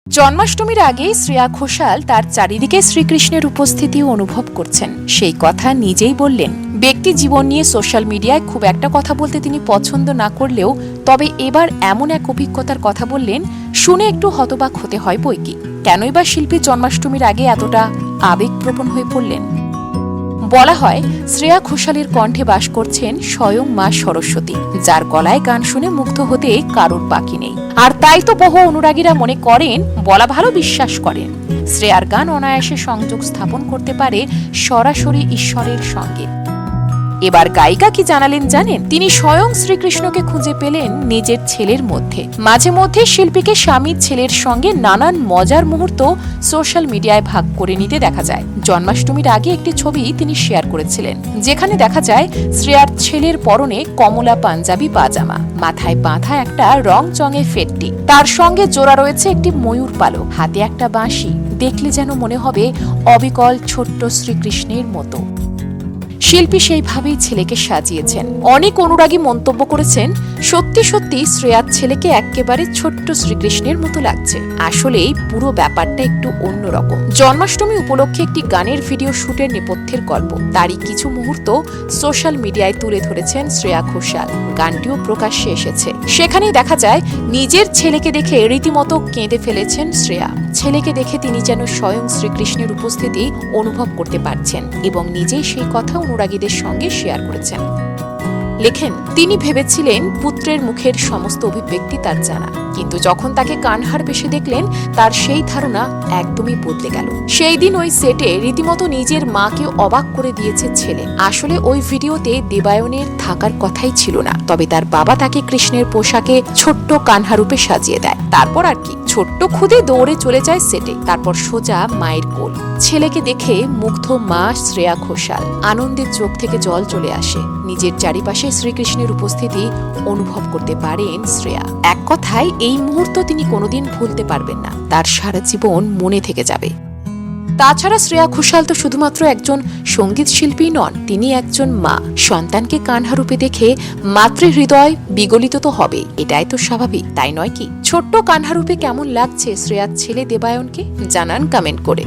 জন্মাষ্টমীর আগে শ্রেয়া ঘোষাল তার চারিদিকে শ্রীকৃষ্ণের উপস্থিতি অনুভব করছেন। সেই কথা নিজেই বললেন। ব্যক্তি জীবন নিয়ে সোশ্যাল মিডিয়ায় খুব একটা কথা বলতে তিনি পছন্দ না করলেও তবে এবার এমন এক অভিজ্ঞতার কথা বললেন, শুনে একটু হতবাক হতে হয় বইকি। কেনই বা শিল্পী জন্মাষ্টমীর আগে এতটা আবেগপ্রবণ হয়ে পড়লেন? বলা হয়, শ্রেয়া ঘোষালের কণ্ঠে বাস করছেন স্বয়ং মা সরস্বতী, যার গলায় গান শুনে মুগ্ধ হতে কারোর বাকি নেই। আর তাই তো বহু অনুরাগীরা মনে করেন, বলা ভালো বিশ্বাস করেন, শ্রেয়ার গান অনায়াসে সংযোগ স্থাপন করতে পারে সরাসরি ঈশ্বরের সঙ্গে। এবার গায়িকা কি জানালেন জানেন? তিনি স্বয়ং শ্রীকৃষ্ণকে খুঁজে পেলেন নিজের ছেলের মধ্যে। মাঝে মধ্যে শিল্পীকে স্বামীর ছেলের সঙ্গে নানান মজার মুহূর্ত সোশ্যাল মিডিয়ায় ভাগ করে নিতে দেখা যায়। জন্মাষ্টমীর আগে একটি ছবি তিনি শেয়ার করেছিলেন, যেখানে দেখা যায় শ্রেয়ার ছেলের পরনে কমলা পাঞ্জাবি পাজামা, মাথায় বাঁধা একটা রং চঙে ফেটটি, তার সঙ্গে জোড়া রয়েছে একটি ময়ূর পালক, হাতে একটা বাঁশি। দেখলে যেন মনে হবে অবিকল ছোট্ট শ্রীকৃষ্ণের মতো। শিল্পী সেইভাবেই ছেলেকে সাজিয়েছেন। অনেক অনুরাগী মন্তব্য করেছেন, সত্যি সত্যি শ্রেয়ার ছেলেকে একেবারে ছোট্ট শ্রীকৃষ্ণের মতো লাগছে। আসলেই পুরো ব্যাপারটা একটু অন্যরকম। জন্মাষ্টমী উপলক্ষে একটি গানের ভিডিও শুটের নেপথ্যের গল্প, তারই কিছু মুহূর্ত সোশ্যাল মিডিয়ায় তুলে ধরেছেন শ্রেয়া ঘোষাল। গানটিও প্রকাশ্যে এসেছে। সেখানেই দেখা যায় নিজের ছেলেকে দেখে রীতিমতো কেঁদে ফেলেছেন শ্রেয়া। ছেলেকে দেখে তিনি যেন স্বয়ং শ্রীকৃষ্ণের উপস্থিতি অনুভব করতে পারছেন এবং নিজেই সেই কথা অনুরাগীদের সঙ্গে শেয়ার করেছেন। লেখেন, তিনি ভেবেছিলেন পুত্রের মুখের সমস্ত অভিব্যক্তি তার জানা, কিন্তু যখন তাকে কানহার বেশে দেখলেন তার সেই ধারণা একদমই বদলে গেল। সেই দিন ওই সেটে রীতিমতো নিজের মাকে অবাক করে দিয়েছে ছেলে। আসলে ওই ভিডিওতে দেবায়নের থাকার কথাই ছিল না, তবে তার বাবা তাকে কৃষ্ণের পোশাকে ছোট্ট কানহা রূপে সাজিয়ে দেয়। তারপর আর কি, ছোট্ট খুদে দৌড়ে চলে যায় সেটে, তারপর সোজা মায়ের কোল। ছেলেকে দেখে মুগ্ধ মা শ্রেয়া ঘোষাল, আনন্দের চোখ থেকে জল চলে আসে। নিজের চারিপাশে শ্রীকৃষ্ণের উপস্থিতি অনুভব করতে পারেন শ্রেয়া। এক কথায় এই মুহূর্ত তিনি কোনোদিন ভুলতে পারবেন না, তার সারা জীবন মনে থেকে যাবে। তাছাড়া শ্রেয়া ঘোষাল তো শুধুমাত্র একজন সঙ্গীত শিল্পী নন, তিনি একজন মা। সন্তানকে কানহা রূপে দেখে মাতৃহৃদয় বিগলিত তো হবেই, এটাই তো স্বাভাবিক, তাই নয় কি? ছোট্ট কানহা রূপে কেমন লাগছে শ্রেয়ার ছেলে দেবায়নকে? জানান কমেন্ট করে।